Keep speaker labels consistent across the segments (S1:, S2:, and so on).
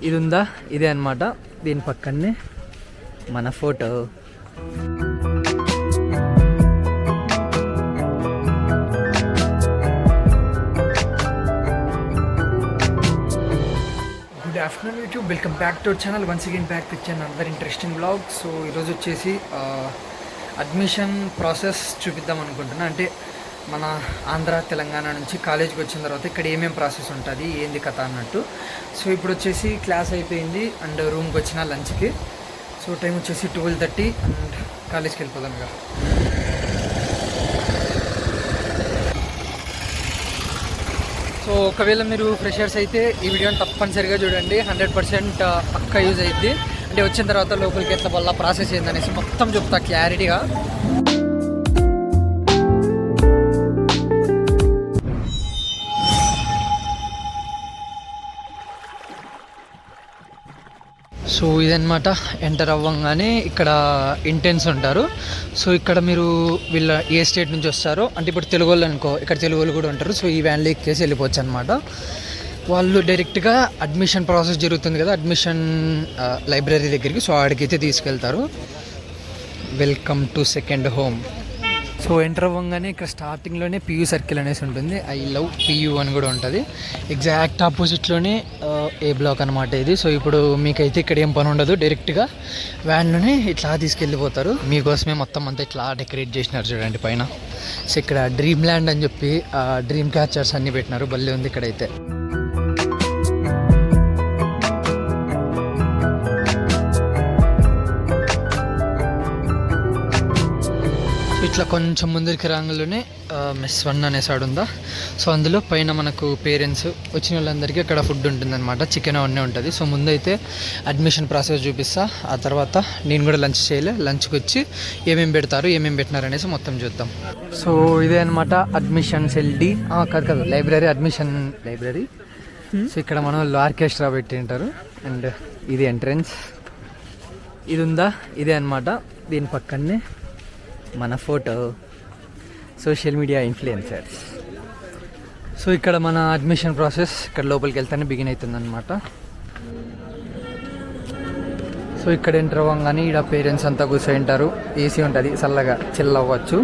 S1: ఇది ఉందా, ఇదే అన్నమాట. దీని పక్కనే మన photo. Good afternoon YouTube, welcome back to our channel. Once again back with another interesting blog. So ఈరోజు వచ్చేసి అడ్మిషన్ ప్రాసెస్ చూపిద్దాం అనుకుంటున్నా. అంటే మన ఆంధ్ర తెలంగాణ నుంచి కాలేజ్కి వచ్చిన తర్వాత ఇక్కడ ఏమేమి ప్రాసెస్ ఉంటుంది, ఏంది కథ అన్నట్టు. సో ఇప్పుడు వచ్చేసి క్లాస్ అయిపోయింది అండ్ రూమ్కి వచ్చిన లంచ్కి. సో టైం వచ్చేసి 12:30 అండ్ కాలేజ్కి వెళ్ళిపోదాం కదా. సో ఒకవేళ మీరు ఫ్రెషర్స్ అయితే ఈ వీడియోని తప్పనిసరిగా చూడండి, 100% పక్కా యూజ్ అయ్యిద్ది. అంటే వచ్చిన తర్వాత లోపలికి ఎట్లా వల్ల ప్రాసెస్ ఏందనేసి మొత్తం చెప్తా క్లారిటీగా. సో ఇదన్నమాట, ఎంటర్ అవ్వగానే ఇక్కడ ఇంటెన్స్ ఉంటారు. సో ఇక్కడ మీరు వీళ్ళ ఏ స్టేట్ నుంచి వస్తారో, అంటే ఇప్పుడు తెలుగు వాళ్ళు అనుకో, ఇక్కడ తెలుగు వాళ్ళు కూడా ఉంటారు. సో ఈ వ్యాన్లో ఎక్కేసి వెళ్ళిపోవచ్చు అనమాట. వాళ్ళు డైరెక్ట్గా అడ్మిషన్ ప్రాసెస్ జరుగుతుంది కదా, అడ్మిషన్ లైబ్రరీ దగ్గరికి. సో ఆడికైతే తీసుకెళ్తారు. Welcome to second home. So enter అవ్వగానే ఇక్కడ స్టార్టింగ్లోనే పియూ సర్కిల్ అనేసి ఉంటుంది. ఐ లవ్ పియూ అని కూడా ఉంటుంది. ఎగ్జాక్ట్ ఆపోజిట్లోనే ఏ బ్లాక్ అనమాట ఇది. సో ఇప్పుడు మీకైతే ఇక్కడ ఏం పని ఉండదు, డైరెక్ట్గా వ్యాన్లోనే ఇట్లా తీసుకెళ్ళిపోతారు. మీకోసమే మొత్తం అంతా ఇట్లా డెకరేట్ చేసినారు చూడండి పైన. సో ఇక్కడ డ్రీమ్ ల్యాండ్ అని చెప్పి డ్రీమ్ క్యాచర్స్ అన్నీ పెట్టినారు. భలే ఉంది ఇక్కడైతే. ఇట్లా కొంచెం ముందరికి రాగానే మెస్ 1 అనేసాడు ఉందా. సో అందులో పైన మనకు పేరెంట్స్ వచ్చిన వాళ్ళందరికీ అక్కడ ఫుడ్ ఉంటుందన్నమాట. చికెన్ అవన్నీ ఉంటుంది. సో ముందైతే అడ్మిషన్ ప్రాసెస్ చూపిస్తా. ఆ తర్వాత నేను కూడా లంచ్ చేయలే, లంచ్కి వచ్చి ఏమేమి పెడతారు, ఏమేమి పెట్టినారు అనేసి మొత్తం చూద్దాం. సో ఇదే అనమాట అడ్మిషన్ సెల్డి కాదు లైబ్రరీ, అడ్మిషన్ లైబ్రరీ. సో ఇక్కడ మన వాళ్ళు ఆర్కెస్ట్రా పెట్టి ఉంటారు. అండ్ ఇది ఎంట్రన్స్. ఇది ఉందా, ఇదే అనమాట. దీని పక్కనే మన photo, social media influencers. So ఇక్కడ మన అడ్మిషన్ ప్రాసెస్ ఇక్కడ లోపలికి వెళ్తానే బిగిన్ అవుతుంది అనమాట. సో ఇక్కడ ఎంటర్ అవ్వగానే ఇక్కడ పేరెంట్స్ అంతా కూర్చోంటారు. ఏసీ ఉంటుంది, చల్లగా చిల్ అవ్వచ్చు.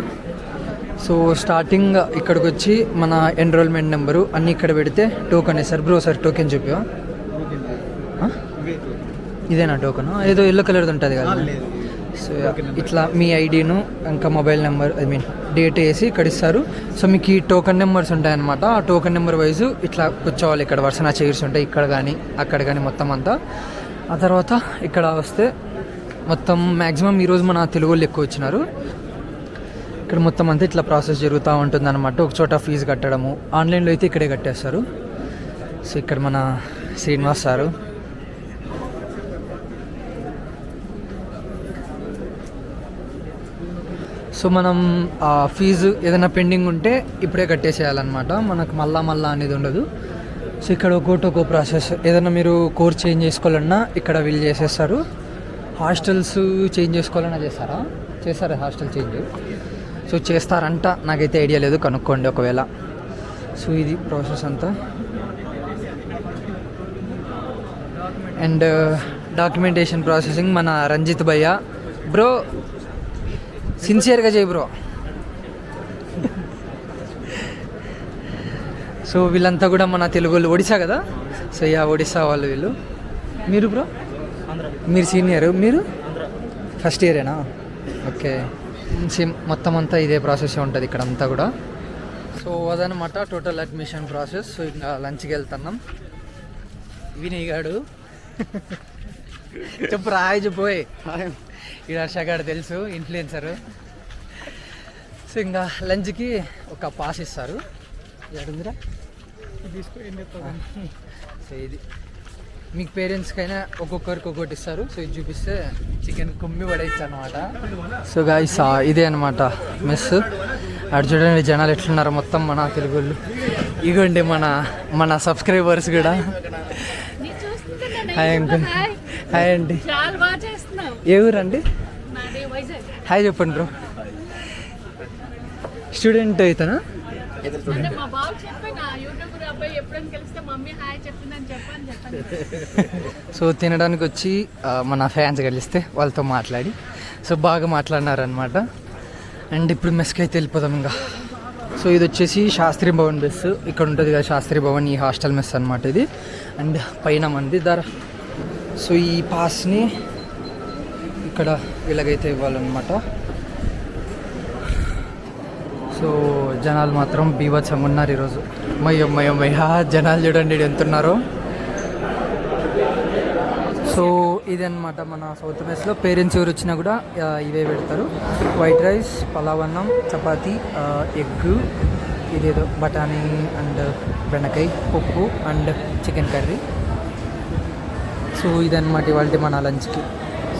S1: సో స్టార్టింగ్ ఇక్కడికి వచ్చి మన ఎన్రోల్మెంట్ నెంబరు అన్నీ ఇక్కడ పెడితే టోకెన్ వేస్తారు. బ్రో సార్ టోకెన్ చెప్పా, ఇదేనా టోకెన్? ఏదో ఎల్లో కలర్ది ఉంటుంది కదా. సో ఇట్లా మీ ఐడీను ఇంకా మొబైల్ నెంబర్, డేట్ వేసి ఇక్కడ ఇస్తారు. సో మీకు ఈ టోకెన్ నెంబర్స్ ఉంటాయన్నమాట. ఆ టోకెన్ నెంబర్ వైజు ఇట్లా కూర్చోవాలి. ఇక్కడ వరుసన చైర్స్ ఉంటాయి, ఇక్కడ కానీ అక్కడ కానీ మొత్తం అంతా. ఆ తర్వాత ఇక్కడ వస్తే మొత్తం మ్యాక్సిమం ఈరోజు మన తెలుగు వాళ్ళు ఎక్కువ వచ్చినారు. ఇక్కడ మొత్తం అంతా ఇట్లా ప్రాసెస్ జరుగుతూ ఉంటుంది అనమాట. ఒక చోట ఫీజు కట్టడము, ఆన్లైన్లో అయితే ఇక్కడే కట్టేస్తారు. సో ఇక్కడ మన శ్రీనివాస్ సారు. సో మనం ఫీజు ఏదైనా పెండింగ్ ఉంటే ఇప్పుడే కట్టేసేయాలన్నమాట. మనకు మళ్ళా అనేది ఉండదు. సో ఇక్కడ ఒక్కో ప్రాసెస్. ఏదైనా మీరు కోర్స్ చేంజ్ చేసుకోవాలన్నా ఇక్కడ వీళ్ళు చేసేస్తారు. హాస్టల్స్ చేంజ్ చేసుకోవాలన్నా చేస్తారా హాస్టల్ చేంజ్? సో చేస్తారంట, నాకైతే ఐడియా లేదు, కనుక్కోండి ఒకవేళ. సో ఇది ప్రాసెస్ అంతా. అండ్ డాక్యుమెంటేషన్ ప్రాసెసింగ్ మన రంజిత్ భయ్య. బ్రో సిన్సియర్గా చేయి బ్రో. సో వీళ్ళంతా కూడా మన తెలుగు వాళ్ళు, ఒడిశా కదా. సో ఒడిశా వాళ్ళు వీళ్ళు. మీరు బ్రో? మీరు సీనియర్, మీరు ఫస్ట్ ఇయరేనా? ఓకే. సేమ్ మొత్తం అంతా ఇదే ప్రాసెస్ ఉంటుంది ఇక్కడ అంతా కూడా. సో అదనమాట టోటల్ అడ్మిషన్ ప్రాసెస్. సో ఇంకా లంచ్కి వెళ్తున్నాం. వినయగాడు చెప్పు రాయ్ చెప్పోయ్. ఈ హర్షగాడు తెలుసు, ఇన్ఫ్లుయెన్సరు. సో ఇంకా లంచ్కి ఒక పాస్ ఇస్తారు. ఎడుందిరా సో ఇది మీకు పేరెంట్స్కైనా ఒక్కొక్కరికి ఒక్కొక్కటి ఇస్తారు. సో ఇది చూపిస్తే చికెన్ కుమ్మి పడేయచ్చు అనమాట. సో గాయ్స్ ఇదే అనమాట మెస్. అటు చూడండి జనాలు ఎట్లున్నారో మొత్తం మన తెలుగు వాళ్ళు. ఇగోండి మన సబ్స్క్రైబర్స్ కూడా. Hi uncle. హాయ్ అండి. ఏ ఊరండి? హాయ్ చెప్పండి బ్రో. స్టూడెంట్ అవుతానా?
S2: మా బాబు చెప్పాను యూట్యూబ్ అబ్బాయి ఎప్పుడైనా కలిస్తే మమ్మీ హాయ్ చెప్పిందని చెప్పాను.
S1: సో తినడానికి వచ్చి మన ఫ్యాన్స్ కలిస్తే వాళ్ళతో మాట్లాడి సో బాగా మాట్లాడినారనమాట. అండ్ ఇప్పుడు మెస్కి అయితే వెళ్ళిపోదాం ఇంకా. సో ఇది వచ్చేసి శాస్త్రి భవన్ మెస్, ఇక్కడ ఉంటుంది కదా శాస్త్రి భవన్, ఈ హాస్టల్ మెస్ అనమాట ఇది. అండ్ పైన మంది ధర. సో ఈ పాస్ని ఇక్కడ వీళ్ళకైతే ఇవ్వాలన్నమాట. సో జనాలు మాత్రం బీభత్సంగా ఉన్నారు ఈరోజు. మయ్యా జనాలు చూడండి ఎంత ఉన్నారో. సో ఇదన్నమాట మన సౌత్ మెస్లో. పేరెంట్స్ ఎవరు వచ్చినా కూడా ఇవే పెడతారు. వైట్ రైస్, పలావ్ అన్నం, చపాతీ, ఎగ్, ఇదేదో బఠానీ అండ్ బెండకాయ, పప్పు అండ్ చికెన్ కర్రీ. సో ఇదన్నమాట ఇవాళ మన లంచ్కి.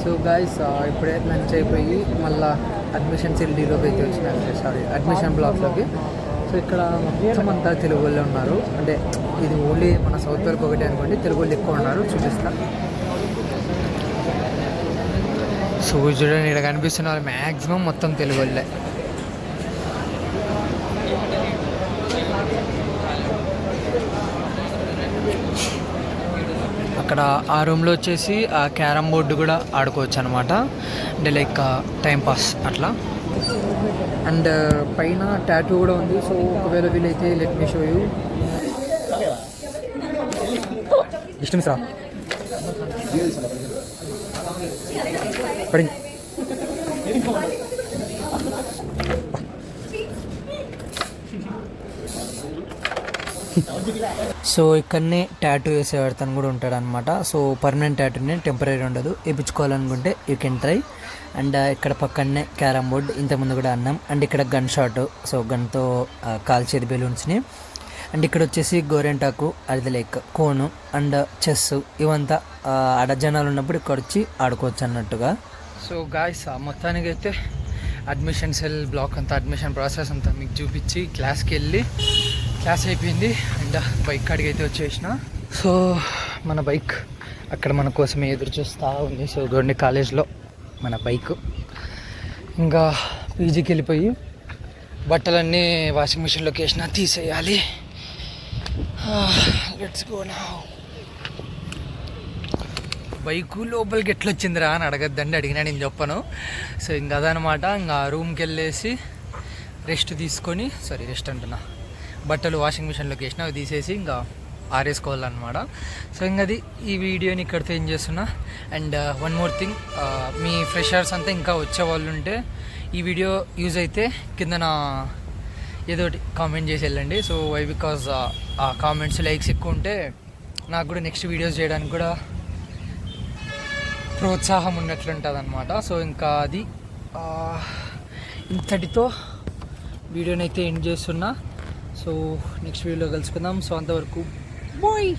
S1: సో గాయస్ ఇప్పుడే లంచ్ అయిపోయి మళ్ళీ అడ్మిషన్ సెల్ డీలోకి అయితే వచ్చినారు, సారీ అడ్మిషన్ బ్లాక్లోకి. సో ఇక్కడ మొత్తం అంతా తెలుగు వాళ్ళే ఉన్నారు. అంటే ఇది ఓన్లీ మన సౌత్ వరకు ఒకటి అనుకోండి, తెలుగు వాళ్ళు ఎక్కువ ఉన్నారు. చూపిస్తా. సో చూడండి ఇక్కడ కనిపిస్తున్న వాళ్ళు మ్యాక్సిమం మొత్తం తెలుగు వాళ్ళే. అక్కడ ఆ రూమ్లో వచ్చేసి ఆ క్యారమ్ బోర్డు కూడా ఆడుకోవచ్చు అనమాట. అంటే లైక్ టైంపాస్ అట్లా. అండ్ పైన టాటూ కూడా ఉంది. సో ఒకవేళ వీలైతే లెట్ మీ షో యూ. ఇష్టం సార్ పడి. సో ఇక్కడనే టాటూ వేసేవాడితను కూడా ఉంటాడు అనమాట. సో పర్మనెంట్ టాటూనే, టెంపరీ ఉండదు. వేయించుకోవాలనుకుంటే యూ కెన్ ట్రై. అండ్ ఇక్కడ పక్కనే క్యారమ్ బోర్డ్, ఇంతకుముందు కూడా అన్నాం. అండ్ ఇక్కడ గన్ షాట్, సో గన్తో కాల్చేది బెలూన్స్ని. అండ్ ఇక్కడ వచ్చేసి గోరెంటాకు, అది లైక్ కోను అండ్ చెస్, ఇవంతా ఆడ జనాలు ఉన్నప్పుడు ఇక్కడ వచ్చి ఆడుకోవచ్చు అన్నట్టుగా. సో గాయస్ మొత్తానికి అయితే అడ్మిషన్ సెల్ బ్లాక్ అంతా, అడ్మిషన్ ప్రాసెస్ అంతా మీకు చూపించి క్లాస్కి వెళ్ళి క్లాస్ అయిపోయింది. అండ్ బైక్ కాడికి అయితే వచ్చేసిన. సో మన బైక్ అక్కడ మన కోసమే ఎదురు చూస్తూ ఉంది. సో గోండి కాలేజ్లో మన బైక్. ఇంకా పీజీకి వెళ్ళిపోయి బట్టలన్నీ వాషింగ్ మిషన్లోకి వేసిన తీసేయాలి. Let's go now. బైకు లోపలికి ఎట్లొచ్చిందిరా అని అడగద్దండి, అడిగినా నేను చెప్పను. సో ఇంకా అదనమాట. ఇంకా రూమ్కి వెళ్ళేసి రెస్ట్ తీసుకొని, సారీ రెస్ట్ అంటున్నా, బట్టలు వాషింగ్ మిషన్లోకి వేసిన అవి తీసేసి ఇంకా ఆరేసుకోవాలన్నమాట. సో ఇంకా అది ఈ వీడియోని ఇక్కడితో ఏం చేస్తున్నా. And one more thing, me freshers అంతా ఇంకా వచ్చే వాళ్ళు ఉంటే ఈ వీడియో యూజ్ అయితే కింద ఏదో ఒకటి కామెంట్ చేసి వెళ్ళండి. సో వై బికాజ్ ఆ కామెంట్స్ లైక్స్ ఎక్కువ ఉంటే నాకు కూడా నెక్స్ట్ వీడియోస్ చేయడానికి కూడా ప్రోత్సాహం ఉన్నట్లుంటుంది అనమాట. సో ఇంకా అది ఇంతటితో వీడియోని అయితే ఎండ్ చేస్తున్నా. సో నెక్స్ట్ వీడియోలో కలుసుకుందాం. సో అంతవరకు బాయ్.